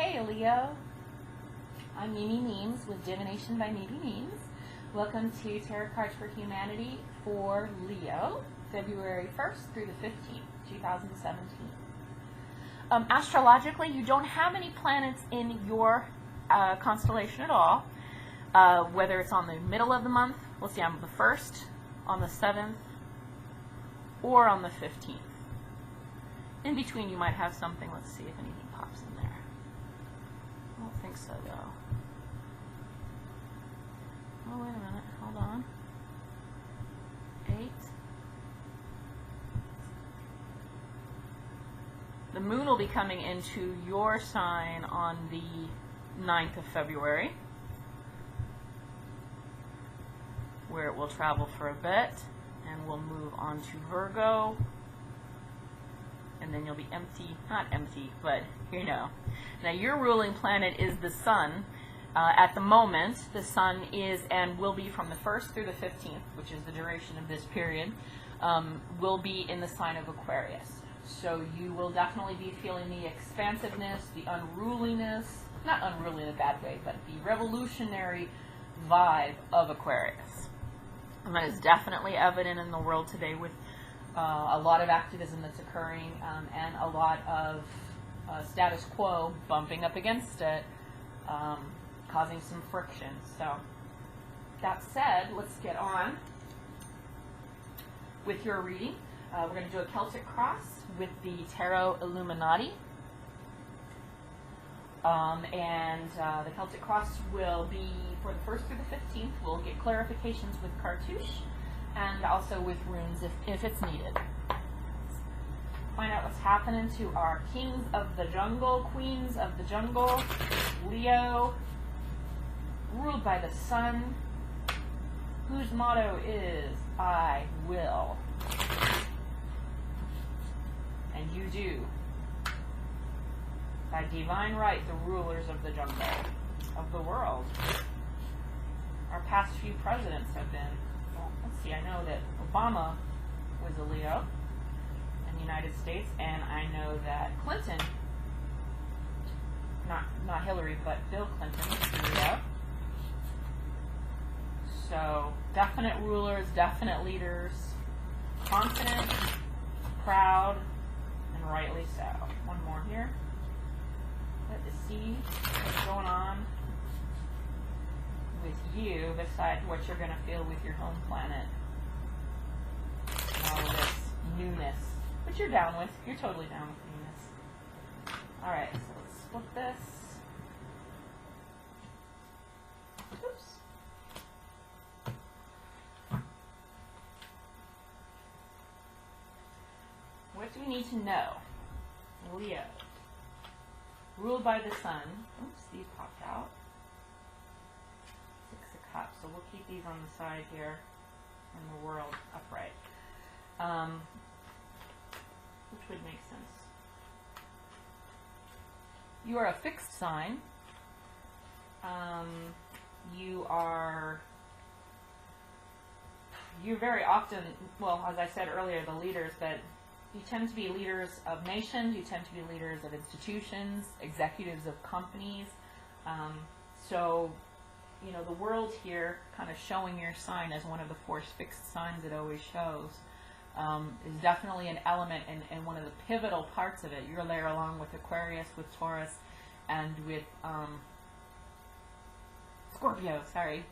Hey Leo, I'm Mimi Memes with Divination by Mimi Memes. Welcome to Tarot Cards for Humanity for Leo, February 1st through the 15th, 2017. Astrologically, you don't have any planets in your constellation at all, whether it's on the middle of the month, let's see, on the 1st, on the 7th, or on the 15th. In between, you might have something. Let's see if anything pops in there. I don't think so, though. Oh, wait a minute. Hold on. 8. The moon will be coming into your sign on the 9th of February, where it will travel for a bit, and we'll move on to Virgo. And then you'll be empty, not empty, but you know. Now your ruling planet is the sun. At the moment, the sun is and will be from the 1st through the 15th, which is the duration of this period, will be in the sign of Aquarius. So you will definitely be feeling the expansiveness, the unruliness, not unruly in a bad way, but the revolutionary vibe of Aquarius. And that is definitely evident in the world today with a lot of activism that's occurring and a lot of status quo bumping up against it, causing some friction. So that said, let's get on with your reading. We're going to do a Celtic cross with the Tarot Illuminati. The Celtic cross will be for the 1st through the 15th. We'll get clarifications with Cartouche and also with runes if it's needed. Find out what's happening to our kings of the jungle, queens of the jungle, Leo, ruled by the sun, whose motto is, I will. And you do. By divine right, the rulers of the jungle, of the world. Our past few presidents have been, well, let's see, I know that Obama was a Leo in the United States, and I know that Clinton, not Hillary, but Bill Clinton was a Leo. So, definite rulers, definite leaders, confident, proud, and rightly so. One more here. Let's see what's going on with you besides what you're going to feel with your home planet. And all of this newness, which you're down with. You're totally down with newness. Alright, so let's flip this. Oops. What do we need to know? Leo. Ruled by the sun. Oops, these popped out. 6 of Cups. So we'll keep these on the side here and the world upright. Which would make sense. You are a fixed sign. You're very often, well, as I said earlier, the leaders, but you tend to be leaders of nations, you tend to be leaders of institutions, executives of companies. So, you know, the world here kind of showing your sign as one of the 4 fixed signs it always shows is definitely an element and one of the pivotal parts of it. You're there along with Aquarius, with Taurus, and with Scorpio, sorry.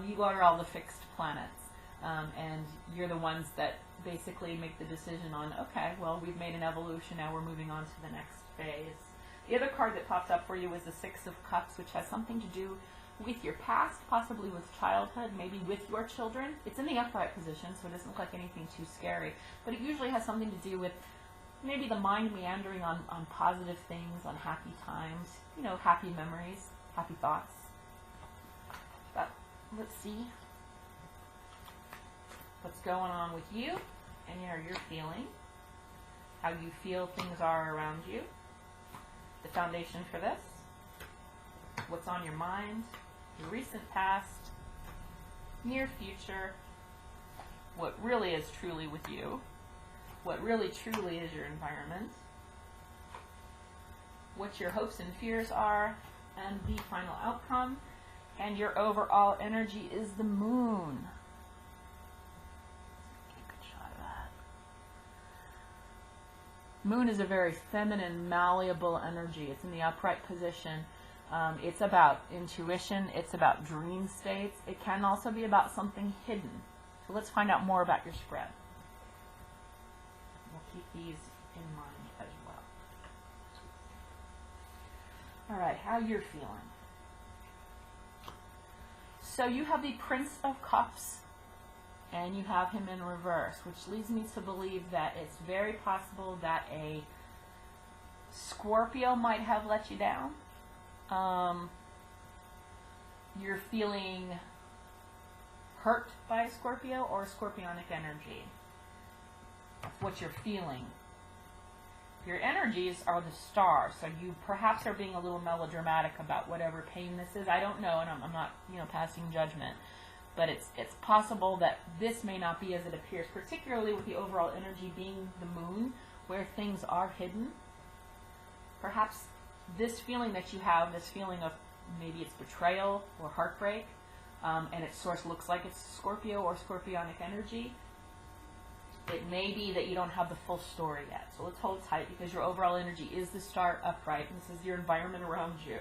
You are all the fixed planets. And you're the ones that basically make the decision on, okay, well, we've made an evolution, now we're moving on to the next phase. The other card that popped up for you was the 6 of Cups, which has something to do with your past, possibly with childhood, maybe with your children. It's in the upright position, so it doesn't look like anything too scary, but it usually has something to do with maybe the mind meandering on positive things, on happy times, you know, happy memories, happy thoughts. But let's see what's going on with you and how you're feeling, how you feel things are around you, the foundation for this, what's on your mind, your recent past, near future, what really is truly with you, what really truly is your environment, what your hopes and fears are, and the final outcome. And your overall energy is the moon. Good shot of that. Moon is a very feminine, malleable energy. It's in the upright position. It's about intuition. It's about dream states. It can also be about something hidden. So let's find out more about your spread. We'll keep these in mind as well. All right, how you're feeling. So you have the Prince of Cups, and you have him in reverse, which leads me to believe that it's very possible that a Scorpio might have let you down. You're feeling hurt by a Scorpio or scorpionic energy. That's what you're feeling. Your energies are the star, so you perhaps are being a little melodramatic about whatever pain this is. I don't know, and I'm not, passing judgment. But it's possible that this may not be as it appears, particularly with the overall energy being the moon, where things are hidden. Perhaps this feeling that you have, this feeling of maybe it's betrayal or heartbreak, and its source looks like it's Scorpio or scorpionic energy. It may be that you don't have the full story yet. So let's hold tight, because your overall energy is the star upright. And this is your environment around you.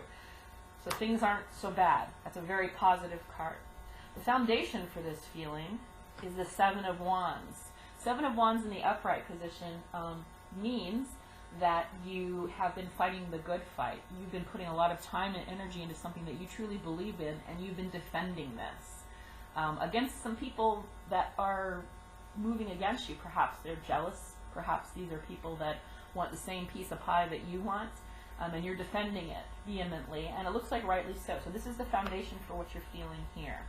So things aren't so bad. That's a very positive card. The foundation for this feeling is the Seven of Wands. Seven of Wands in the upright position means that you have been fighting the good fight. You've been putting a lot of time and energy into something that you truly believe in, and you've been defending this against some people that are moving against you. Perhaps they're jealous. Perhaps these are people that want the same piece of pie that you want, and you're defending it vehemently, and it looks like rightly so. So this is the foundation for what you're feeling here.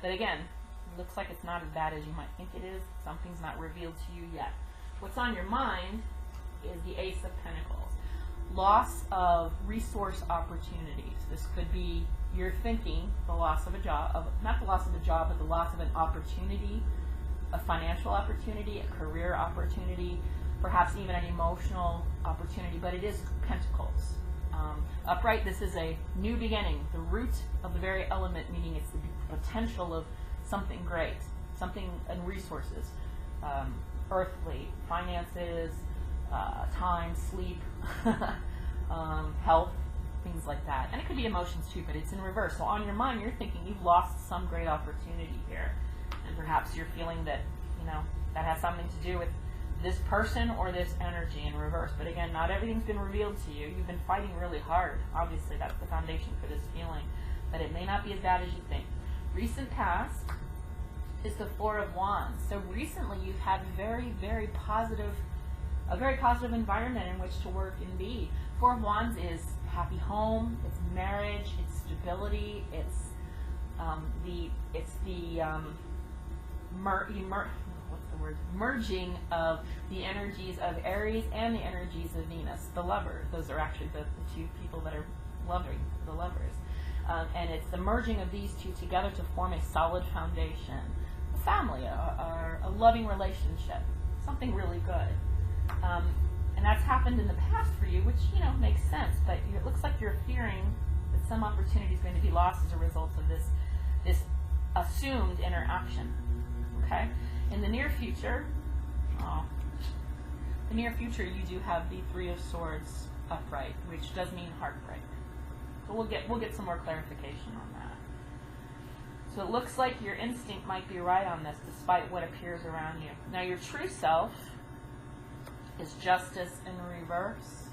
But again, it looks like it's not as bad as you might think it is. Something's not revealed to you yet. What's on your mind is the Ace of Pentacles. Loss of resource opportunities. This could be, you're thinking, the loss of a job, not the loss of a job, but the loss of an opportunity, a financial opportunity, a career opportunity, perhaps even an emotional opportunity, but it is Pentacles. Upright, this is a new beginning, the root of the very element, meaning it's the potential of something great, something in resources, earthly, finances, time, sleep, health, things like that. And it could be emotions too, but it's in reverse. So on your mind, you're thinking you've lost some great opportunity here. And perhaps you're feeling that, that has something to do with this person or this energy in reverse. But again, not everything's been revealed to you. You've been fighting really hard. Obviously, that's the foundation for this feeling. But it may not be as bad as you think. Recent past is the Four of Wands. So recently you've had a very positive environment in which to work and be. Four of Wands is happy home, it's marriage, it's stability, it's merging of the energies of Aries and the energies of Venus, the lovers. Those are actually the two people that are loving, the lovers. And it's the merging of these two together to form a solid foundation, a family, a loving relationship, something really good. And that's happened in the past for you, which, makes sense, but it looks like you're fearing that some opportunity is going to be lost as a result of this assumed interaction. Okay? In the near future, you do have the Three of Swords upright, which does mean heartbreak. So we'll get some more clarification on that. So it looks like your instinct might be right on this, despite what appears around you. Now your true self is Justice in reverse.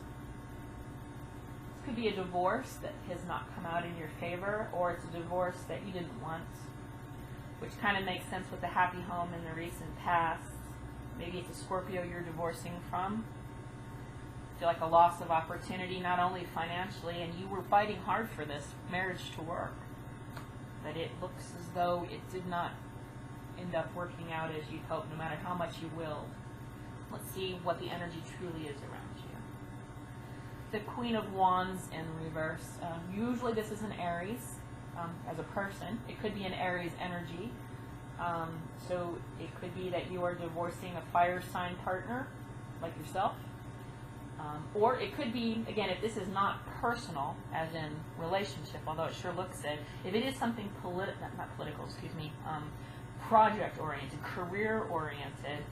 This could be a divorce that has not come out in your favor, or it's a divorce that you didn't want, which kind of makes sense with the happy home in the recent past. Maybe it's a Scorpio you're divorcing from. I feel like a loss of opportunity, not only financially, and you were fighting hard for this marriage to work, but it looks as though it did not end up working out as you'd hoped, no matter how much you willed. Let's see what the energy truly is around you. The Queen of Wands in reverse. Usually this is an Aries as a person. It could be an Aries energy. So it could be that you are divorcing a fire sign partner, like yourself. Or it could be, again, if this is not personal, as in relationship, although it sure looks it, if it is something not political, excuse me, project-oriented, career-oriented,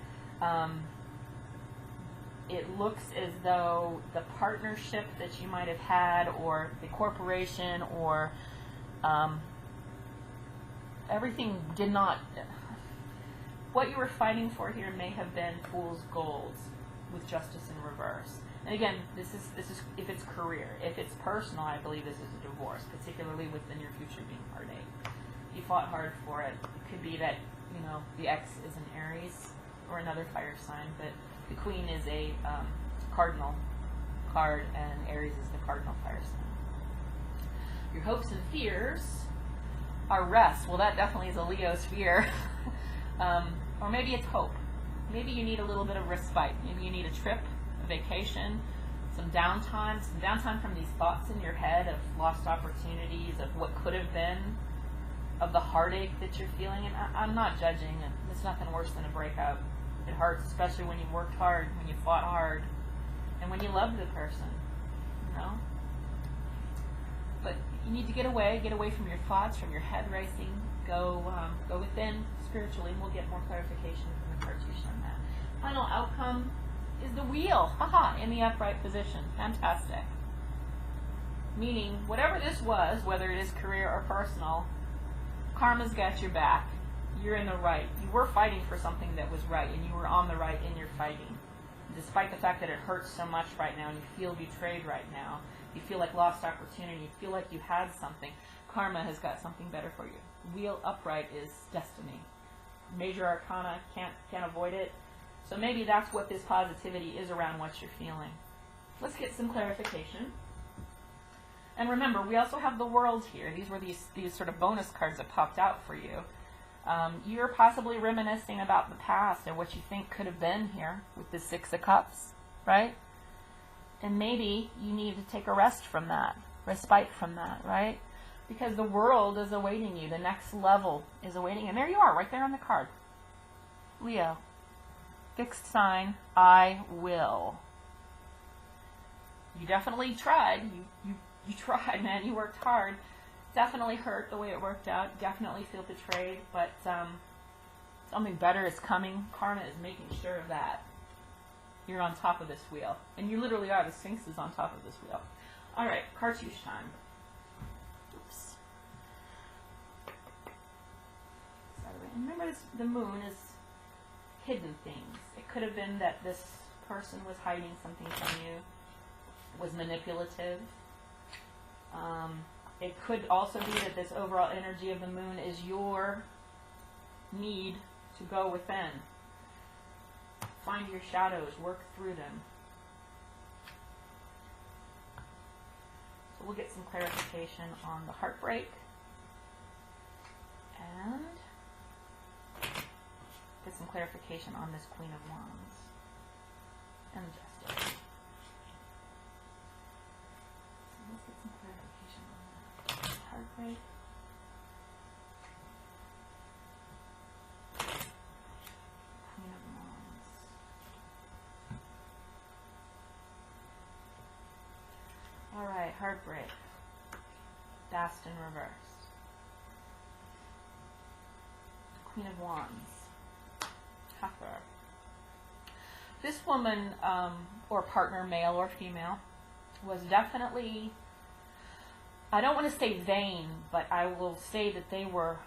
it looks as though the partnership that you might have had, or the corporation, or everything did not, what you were fighting for here may have been fool's gold with justice in reverse. And again, this is if it's career. If it's personal, I believe this is a divorce, particularly with the near future being heartache. You fought hard for it. It could be that, you know, the ex is an Aries or another fire sign, but the Queen is a cardinal card, and Aries is the cardinal fire sign. Your hopes and fears are rest. Well, that definitely is a Leo's fear. Or maybe it's hope. Maybe you need a little bit of respite. Maybe you need a trip, a vacation, some downtime from these thoughts in your head of lost opportunities, of what could have been, of the heartache that you're feeling. And I'm not judging. It's nothing worse than a breakup. It hurts, especially when you worked hard, when you fought hard, and when you loved the person, you know? But you need to get away from your thoughts, from your head racing. Go within spiritually, and we'll get more clarification from the Cartouche on that. Final outcome is the wheel, in the upright position. Fantastic. Meaning, whatever this was, whether it is career or personal, karma's got your back. You're in the right. You were fighting for something that was right, and you were on the right in your fighting. Despite the fact that it hurts so much right now, and you feel betrayed right now, you feel like lost opportunity, you feel like you had something, karma has got something better for you. Wheel upright is destiny. Major arcana, can't avoid it. So maybe that's what this positivity is around what you're feeling. Let's get some clarification. And remember, we also have the World here. These were these sort of bonus cards that popped out for you. You're possibly reminiscing about the past and what you think could have been here with the Six of Cups, right? And maybe you need to take a rest from that, respite from that, right? Because the world is awaiting you. The next level is awaiting you. And there you are, right there on the card. Leo. Fixed sign, I will. You definitely tried. You tried, man. You worked hard. Definitely hurt the way it worked out. Definitely feel betrayed. But something better is coming. Karma is making sure of that. You're on top of this wheel. And you literally are. The Sphinx is on top of this wheel. All right, Cartouche time. Oops. Remember, the moon is hidden things. It could have been that this person was hiding something from you, was manipulative. It could also be that this overall energy of the moon is your need to go within. Find your shadows, work through them. So we'll get some clarification on the heartbreak. And get some clarification on this Queen of Wands. And Justice. So let's get some clarification on that. Heartbreak. Queen of Wands. Alright, heartbreak. Fast in reverse. Queen of Wands. Tougher. This woman, or partner, male or female, was definitely, I don't want to say vain, but I will say that they were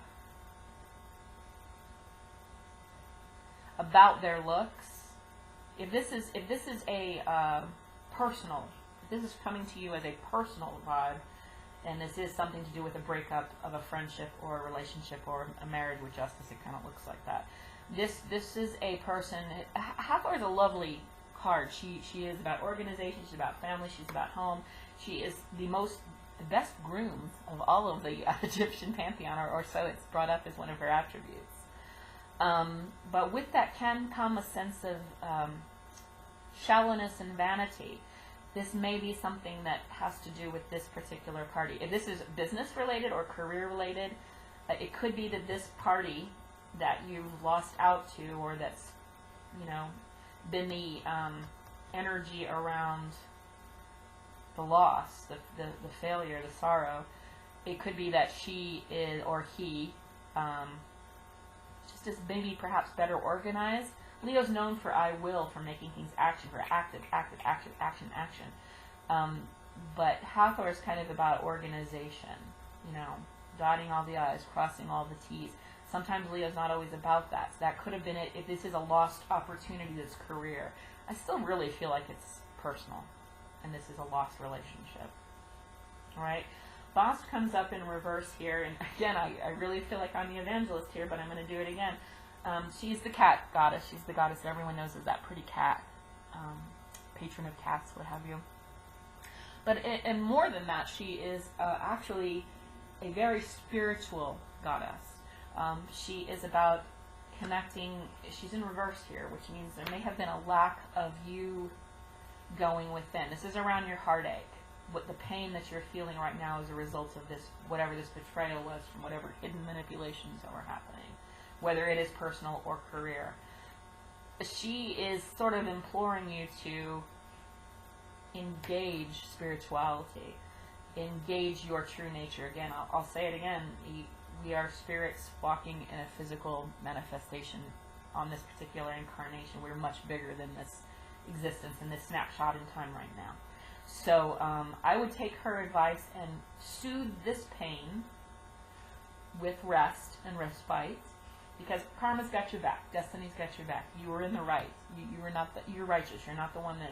about their looks. If this is a personal, if this is coming to you as a personal vibe, and this is something to do with a breakup of a friendship or a relationship or a marriage with justice, it kind of looks like that. This is a person. Hathor is a lovely card. She is about organization. She's about family. She's about home. She is the best groomed of all of the Egyptian pantheon, or so it's brought up as one of her attributes. But with that can come a sense of shallowness and vanity. This may be something that has to do with this particular party. If this is business related or career related, it could be that this party that you've lost out to, or that's, been the energy around the loss, the failure, the sorrow. It could be that she is, or he, just is maybe perhaps better organized. Leo's known for I will, for making things action, for active, active, action, action, action. But Hathor is kind of about organization, you know, dotting all the I's, crossing all the T's. Sometimes Leo's not always about that. So that could have been it if this is a lost opportunity, this career. I still really feel like it's personal, and this is a lost relationship. All right? Bast comes up in reverse here, and again, I really feel like I'm the evangelist here, but I'm going to do it again. She's the cat goddess. She's the goddess that everyone knows as that pretty cat, patron of cats, what have you. But and more than that, she is actually a very spiritual goddess. She is about connecting. She's in reverse here, which means there may have been a lack of you going within. This is around your heartache. What the pain that you're feeling right now is a result of this, whatever this betrayal was from whatever hidden manipulations that were happening, whether it is personal or career. She is sort of imploring you to engage spirituality, engage your true nature. Again, I'll say it again, we are spirits walking in a physical manifestation on this particular incarnation. We're much bigger than this existence and this snapshot in time right now. So I would take her advice and soothe this pain with rest and respite, because karma's got your back, destiny's got your back. You were in the right. You're righteous. You're not the one that,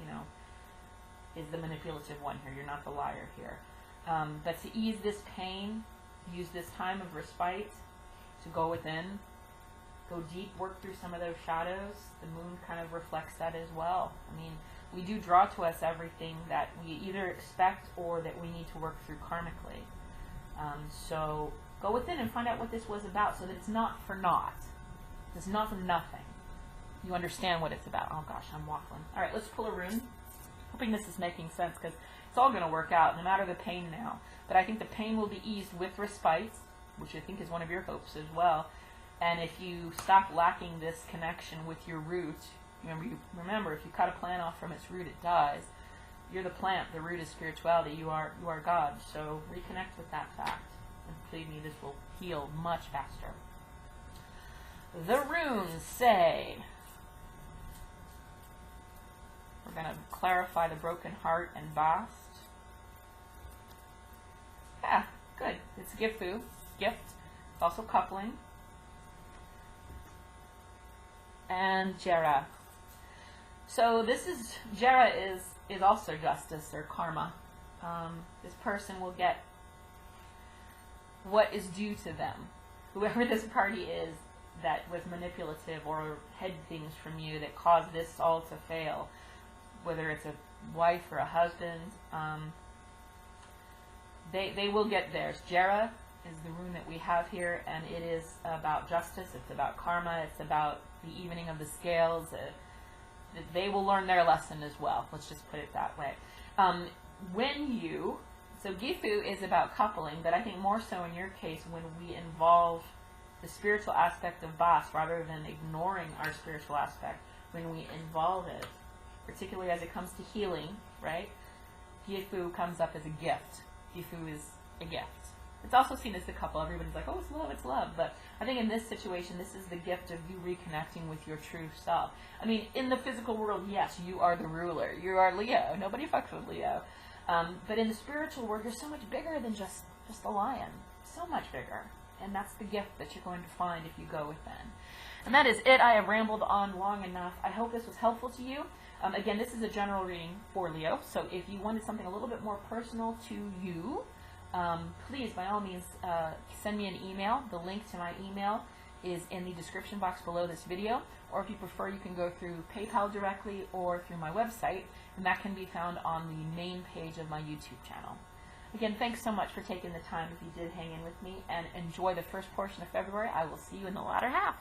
you know, is the manipulative one here. You're not the liar here. But to ease this pain, use this time of respite to go within, go deep, work through some of those shadows. The moon kind of reflects that as well. I mean, we do draw to us everything that we either expect or that we need to work through karmically. So go within and find out what this was about, so that it's not for naught. It's not for nothing. You understand what it's about. Oh gosh, I'm waffling. All right, let's pull a rune. Hoping this is making sense, because it's all going to work out, no matter the pain now. But I think the pain will be eased with respite, which I think is one of your hopes as well. And if you stop lacking this connection with your root, remember, if you cut a plant off from its root, it dies. You're the plant. The root is spirituality. You are God. So reconnect with that fact. And believe me, this will heal much faster. The runes say, we're going to clarify the broken heart and Bast. Yeah, good. It's Gifu. Gift. It's also coupling. And Jera. So this is, Jera is also justice or karma. This person will get what is due to them. Whoever this party is that was manipulative or hid things from you that caused this all to fail, whether it's a wife or a husband, they will get theirs. Jera is the rune that we have here, and it is about justice, it's about karma, it's about the evening of the scales. They will learn their lesson as well. Let's just put it that way. So Gifu is about coupling, but I think more so in your case when we involve the spiritual aspect of Bast rather than ignoring our spiritual aspect, when we involve it, particularly as it comes to healing, right? Gifu comes up as a gift. Gifu is a gift. It's also seen as the couple. Everybody's like, oh, it's love, it's love. But I think in this situation, this is the gift of you reconnecting with your true self. I mean, in the physical world, yes, you are the ruler. You are Leo. Nobody fucks with Leo. But in the spiritual world, you're so much bigger than just the lion. So much bigger. And that's the gift that you're going to find if you go within. And that is it. I have rambled on long enough. I hope this was helpful to you. Again, this is a general reading for Leo. So if you wanted something a little bit more personal to you, please, by all means, send me an email. The link to my email is in the description box below this video. Or if you prefer, you can go through PayPal directly or through my website. And that can be found on the main page of my YouTube channel. Again, thanks so much for taking the time if you did hang in with me. And enjoy the first portion of February. I will see you in the latter half.